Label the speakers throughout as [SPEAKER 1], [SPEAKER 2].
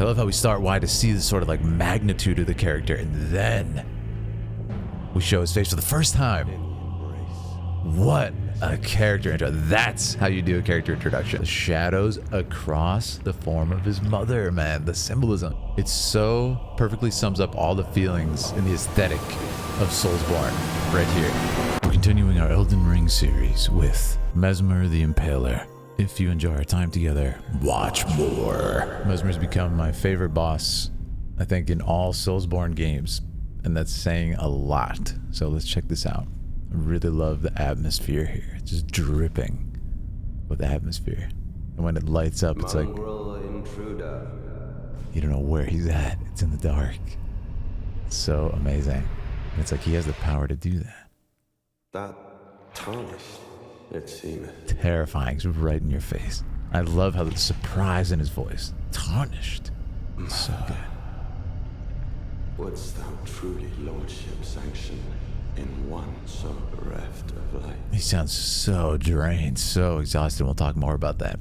[SPEAKER 1] I love how we start wide to see the sort of like magnitude of the character, and then we show his face for the first time. What a character intro. That's how you do a character introduction. The shadows across the form of his mother, man. The symbolism. It so perfectly sums up all the feelings and the aesthetic of Soulsborne right here. We're continuing our Elden Ring series with Messmer the Impaler. If you enjoy our time together, watch more. Messmer's become my favorite boss, I think, in all Soulsborne games. And that's saying a lot. So let's check this out. I really love the atmosphere here. It's just dripping with atmosphere. And when it lights up, it's like,
[SPEAKER 2] intruder.
[SPEAKER 1] You don't know where he's at. It's in the dark. It's so amazing. And it's like he has the power to do that.
[SPEAKER 2] That tarnished, it seems.
[SPEAKER 1] Terrifying. It's right in your face. I love how the surprise in his voice. Tarnished. It's so good.
[SPEAKER 2] Wouldst thou truly lordship sanction in one so bereft of light?
[SPEAKER 1] He sounds so drained, so exhausted. We'll talk more about that.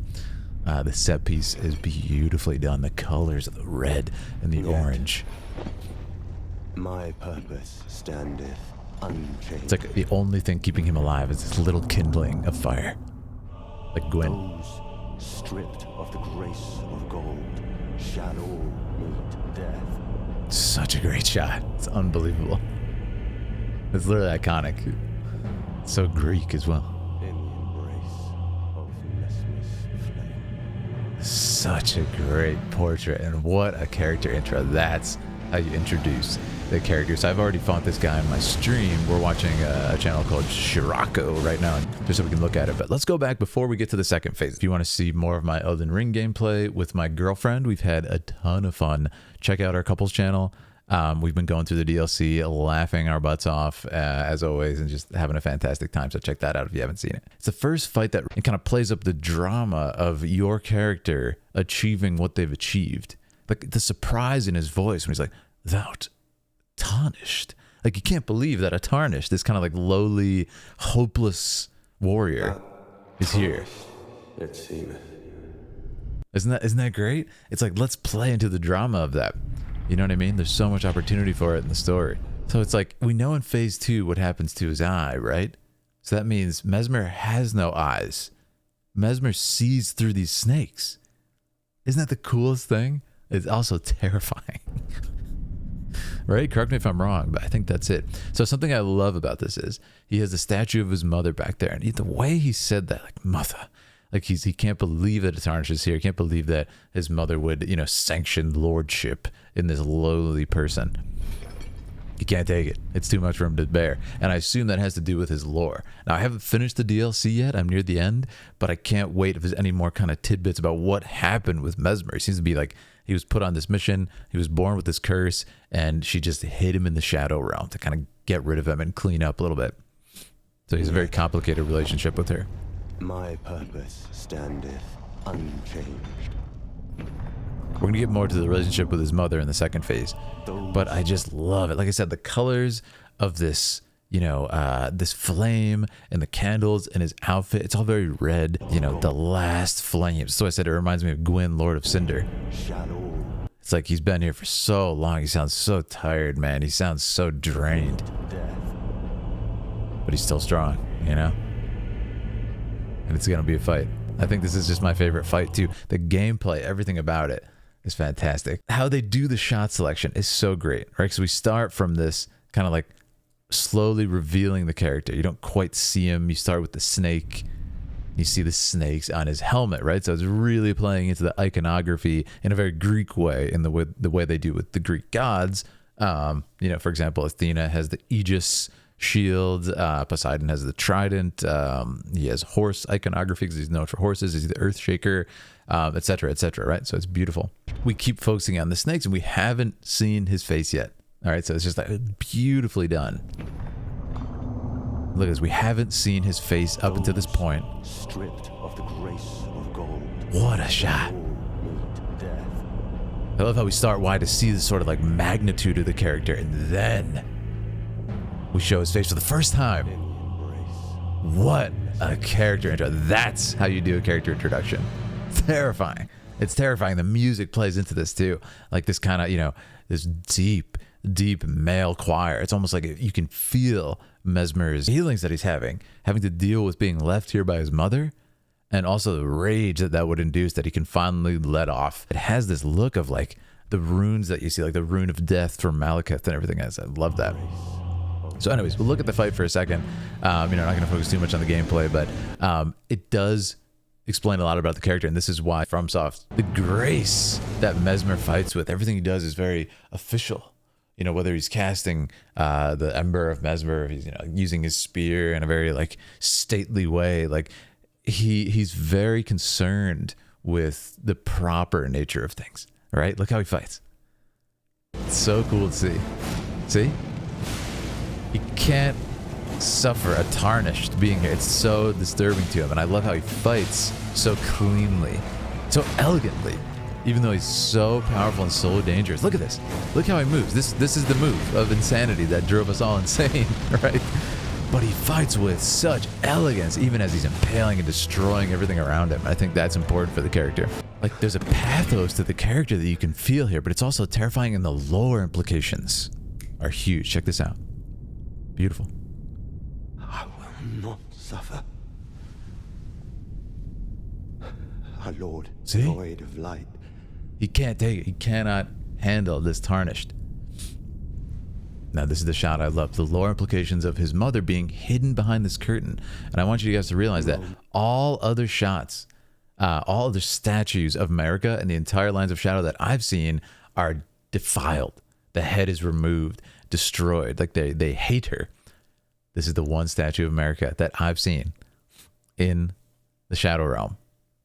[SPEAKER 1] The set piece is beautifully done. The colors of the red and the orange.
[SPEAKER 2] My purpose standeth unchanged.
[SPEAKER 1] It's like the only thing keeping him alive is this little kindling of fire. Like Gwen.
[SPEAKER 2] Those stripped of the grace of gold shall all meet death.
[SPEAKER 1] Such a great shot. It's unbelievable. It's literally iconic. It's so Greek as well.
[SPEAKER 2] In the embrace of Messmer's flame.
[SPEAKER 1] Such a great portrait, and what a character intro. That's how you introduce the character. So I've already fought this guy on my stream. We're watching a channel called Shirako right now, just so we can look at it. But let's go back before we get to the second phase. If you want to see more of my Elden Ring gameplay with my girlfriend, we've had a ton of fun. Check out our couples channel. We've been going through the DLC, laughing our butts off, as always, and just having a fantastic time. So check that out if you haven't seen it. It's the first fight that it kind of plays up the drama of your character achieving what they've achieved. Like the surprise in his voice when he's like, "Thou tarnished." Like you can't believe that a tarnished, this kind of like lowly, hopeless warrior is here.
[SPEAKER 2] It seemeth.
[SPEAKER 1] Isn't that great? It's like, let's play into the drama of that. You know what I mean? There's so much opportunity for it in the story. So it's like, we know in phase 2 what happens to his eye, right? So that means Messmer has no eyes. Messmer sees through these snakes. Isn't that the coolest thing? It's also terrifying. Right? Correct me if I'm wrong, but I think that's it. So something I love about this is he has the statue of his mother back there. And the way he said that, like, mother. Like he can't believe that Tarnish is here. He can't believe that his mother would, sanction lordship in this lowly person. He can't take it. It's too much for him to bear. And I assume that has to do with his lore. Now, I haven't finished the DLC yet. I'm near the end, but I can't wait if there's any more kind of tidbits about what happened with Messmer. It seems to be like he was put on this mission. He was born with this curse, and she just hid him in the shadow realm to kind of get rid of him and clean up a little bit. So he's a very complicated relationship with her.
[SPEAKER 2] My purpose standeth unchanged.
[SPEAKER 1] We're going to get more to the relationship with his mother in the second phase. But I just love it. Like I said, the colors of this, this flame and the candles and his outfit, it's all very red. The last flames. So I said it reminds me of Gwyn, Lord of Cinder. It's like he's been here for so long. He sounds so tired, man. He sounds so drained. But he's still strong, And it's gonna be a fight. I think this is just my favorite fight too. The gameplay, everything about it is fantastic. How they do the shot selection is so great, right? Because we start from this kind of like slowly revealing the character. You don't quite see him. You start with the snake. You see the snakes on his helmet, right? So it's really playing into the iconography in a very Greek way, in the way they do with the Greek gods. For example, Athena has the Aegis shield, Poseidon has the trident, he has horse iconography because he's known for horses, he's the earth shaker, etc., right? So it's beautiful. We keep focusing on the snakes and we haven't seen his face yet. All right, so it's just like beautifully done. Look at this, we haven't seen his face up until this point.
[SPEAKER 2] Stripped of the grace of gold.
[SPEAKER 1] What a shot. I love how we start wide to see the sort of like magnitude of the character, and then we show his face for the first time. What a character intro. That's how you do a character introduction. Terrifying. It's terrifying. The music plays into this too. Like this kind of, you know, this deep, deep male choir. It's almost like you can feel Messmer's feelings that he's having to deal with being left here by his mother, and also the rage that would induce that he can finally let off. It has this look of like the runes that you see, like the rune of death from Malekith and everything else. I love that. So anyways, we'll look at the fight for a second. You know, not going to focus too much on the gameplay, but it does explain a lot about the character, and this is why FromSoft, the grace that Messmer fights with, everything he does is very official. You know, whether he's casting the Ember of Messmer, he's, you know, using his spear in a very like stately way, like he's very concerned with the proper nature of things, right? Look how he fights. It's so cool to see. See? He can't suffer a tarnished being here. It's so disturbing to him, and I love how he fights so cleanly, so elegantly, even though he's so powerful and so dangerous. Look at this. Look how he moves. This is the move of insanity that drove us all insane, right? But he fights with such elegance, even as he's impaling and destroying everything around him. I think that's important for the character. Like, there's a pathos to the character that you can feel here, but it's also terrifying, and the lore implications are huge. Check this out. Beautiful.
[SPEAKER 2] I will not suffer. Our Lord,
[SPEAKER 1] See?
[SPEAKER 2] void of light.
[SPEAKER 1] He can't take it. He cannot handle this tarnished. Now, this is the shot I love. The lore implications of his mother being hidden behind this curtain. And I want you guys to realize that all other shots, all other statues of America and the entire Lines of Shadow that I've seen are defiled. The head is removed, destroyed. Like they hate her. This is the one statue of America that I've seen in the Shadow Realm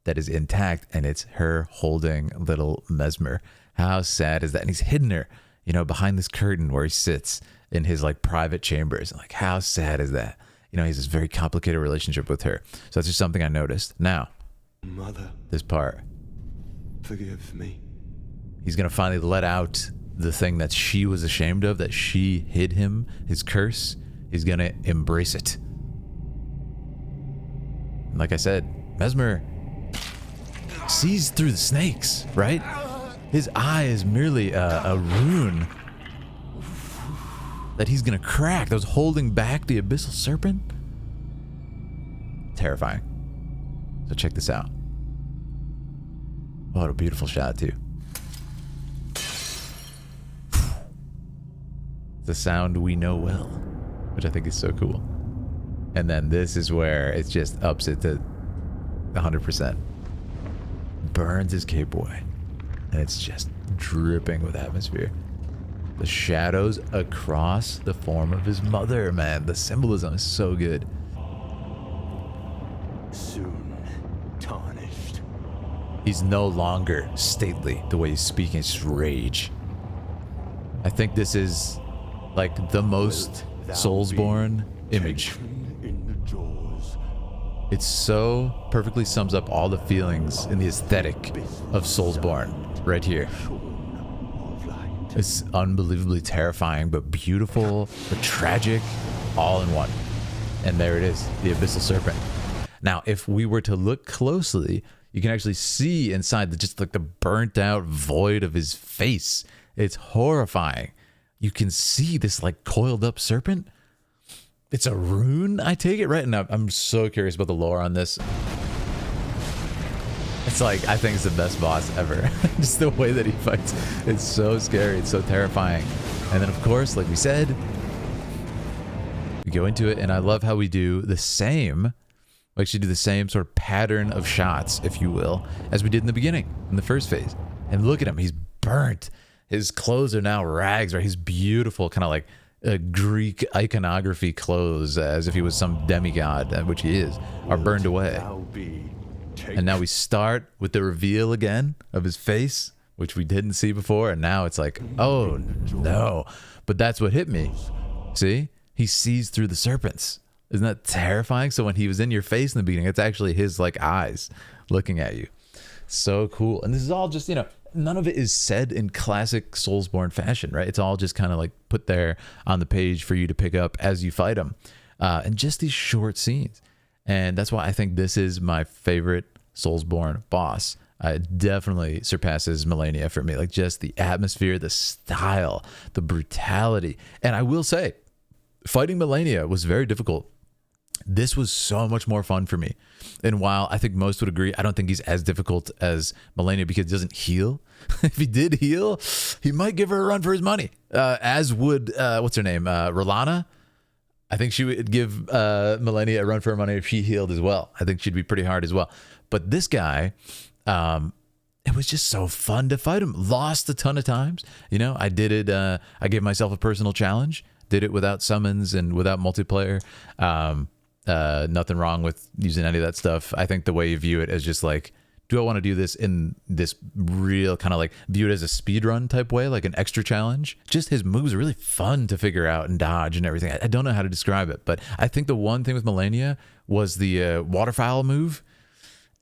[SPEAKER 1] that is intact, and it's her holding little Messmer. How sad is that? And he's hidden her, you know, behind this curtain where he sits in his like private chambers. Like, how sad is that? You know, he has this very complicated relationship with her. So that's just something I noticed. Now,
[SPEAKER 2] Mother,
[SPEAKER 1] this part,
[SPEAKER 2] forgive me.
[SPEAKER 1] he's going to finally let out the thing that she was ashamed of, that she hid him, his curse. He's going to embrace it. And like I said, Messmer sees through the snakes, right? His eye is merely a rune that he's going to crack, that was holding back the abyssal serpent. Terrifying. So check this out. What a beautiful shot, too. The sound we know well, which I think is so cool. And then this is where it just ups it to 100%. Burns his cape away, and it's just dripping with atmosphere. The shadows across the form of his mother, man. The symbolism is so good.
[SPEAKER 2] Soon tarnished.
[SPEAKER 1] He's no longer stately the way he's speaking. It's just rage. I think this is like the most Soulsborne image.
[SPEAKER 2] In the jaws.
[SPEAKER 1] It so perfectly sums up all the feelings in the aesthetic of Soulsborne right here.
[SPEAKER 2] Of light.
[SPEAKER 1] It's unbelievably terrifying, but beautiful, but tragic, all in one. And there it is, the abyssal serpent. Now, if we were to look closely, you can actually see inside just like the burnt out void of his face. It's horrifying. You can see this like coiled up serpent. It's a rune, I take it, right? And I'm so curious about the lore on this. It's like, I think it's the best boss ever. Just the way that he fights. It's so scary. It's so terrifying. And then, of course, like we said, we go into it, and I love how we do the same. We actually do the same sort of pattern of shots, if you will, as we did in the beginning, in the first phase. And look at him. He's burnt. His clothes are now rags, right? He's beautiful, kind of like Greek iconography clothes, as if he was some demigod, which he is, are burned away. And now we start with the reveal again of his face, which we didn't see before, and now it's like, oh no. But that's what hit me. See? He sees through the serpents. Isn't that terrifying? So when he was in your face in the beginning, it's actually his like eyes looking at you. So cool. And this is all just, you know, none of it is said in classic Soulsborne fashion, right? It's all just kind of like put there on the page for you to pick up as you fight him. And just these short scenes. And that's why I think this is my favorite Soulsborne boss. It definitely surpasses Melania for me. Like just the atmosphere, the style, the brutality. And I will say, fighting Melania was very difficult. This was so much more fun for me. And while I think most would agree, I don't think he's as difficult as Melania because he doesn't heal. If he did heal, he might give her a run for his money. As would, what's her name? Rolana. I think she would give Melania a run for her money if she healed as well. I think she'd be pretty hard as well. But this guy, it was just so fun to fight him. Lost a ton of times. You know, I did it. I gave myself a personal challenge. Did it without summons and without multiplayer. Nothing wrong with using any of that stuff. I think the way you view it is just like, do I want to do this in this real kind of like view it as a speed run type way, like an extra challenge? Just his moves are really fun to figure out and dodge and everything. I don't know how to describe it, but I think the one thing with Melania was the waterfowl move.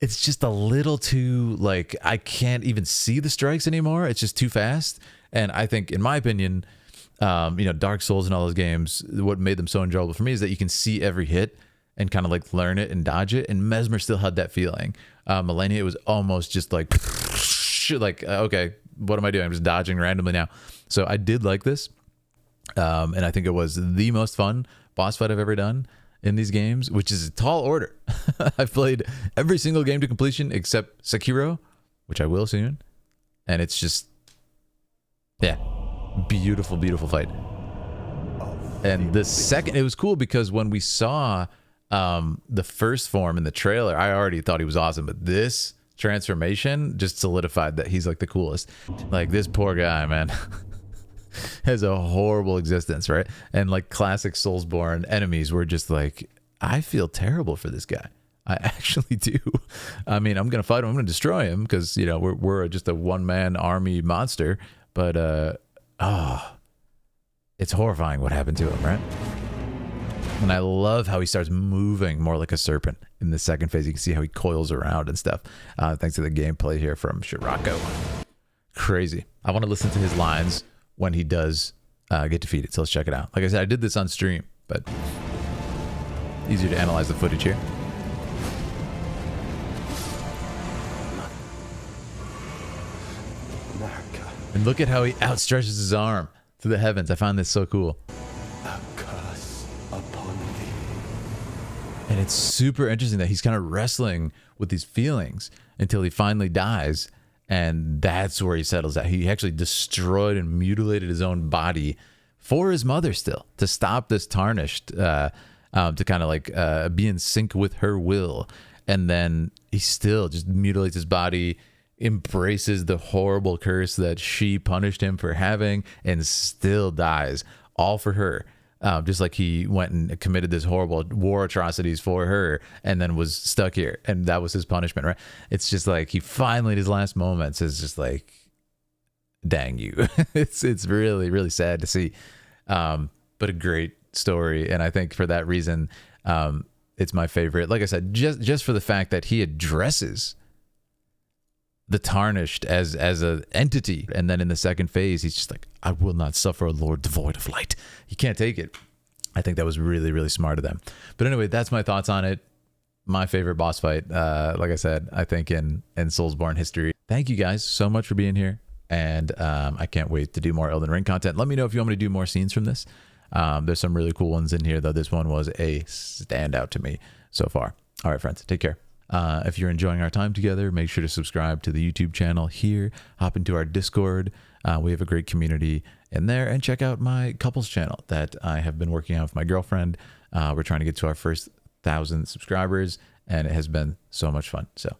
[SPEAKER 1] It's just a little too, like, I can't even see the strikes anymore. It's just too fast. And I think, in my opinion, Dark Souls and all those games, what made them so enjoyable for me is that you can see every hit and kind of like learn it and dodge it. And Messmer still had that feeling. Melania, it was almost just like, okay, what am I doing? I'm just dodging randomly now. So I did like this. And I think it was the most fun boss fight I've ever done in these games, which is a tall order. I've played every single game to completion except Sekiro, which I will soon. And it's just, yeah, beautiful, beautiful fight. And the second, it was cool because when we saw the first form in the trailer, I already thought he was awesome, but this transformation just solidified that he's like the coolest. Like this poor guy, man, has a horrible existence, right? And like classic Soulsborne enemies were just like, I feel terrible for this guy. I actually do. I mean, I'm gonna fight him. I'm gonna destroy him because we're just a one-man army monster. But it's horrifying what happened to him, right? And I love how he starts moving more like a serpent in the second phase. You can see how he coils around and stuff. Thanks to the gameplay here from Shirako. Crazy. I want to listen to his lines when he does get defeated. So let's check it out. Like I said, I did this on stream, but easier to analyze the footage here. And look at how he outstretches his arm to the heavens. I find this so cool. And it's super interesting that he's kind of wrestling with these feelings until he finally dies. And that's where he settles out. He actually destroyed and mutilated his own body for his mother still, to stop this tarnished, to kind of like be in sync with her will. And then he still just mutilates his body, embraces the horrible curse that she punished him for having, and still dies, all for her. Just like he went and committed this horrible war atrocities for her and then was stuck here, and that was his punishment, right? It's just like he finally, in his last moments, is just like, dang you. it's really, really sad to see, but a great story. And I think for that reason, it's my favorite. Like I said, just for the fact that he addresses the tarnished as an entity, and then in the second phase he's just like, I will not suffer a lord devoid of light. He can't take it. I think that was really, really smart of them. But anyway, that's my thoughts on it. My favorite boss fight, like I said, I think in Soulsborne history. Thank you guys so much for being here, and I can't wait to do more Elden Ring content. Let me know if you want me to do more scenes from this. There's some really cool ones in here, though. This one was a standout to me so far. All right, friends, take care. If you're enjoying our time together, make sure to subscribe to the YouTube channel here. Hop into our Discord. We have a great community in there. And check out my couples channel that I have been working on with my girlfriend. We're trying to get to our first 1,000 subscribers, and it has been so much fun. So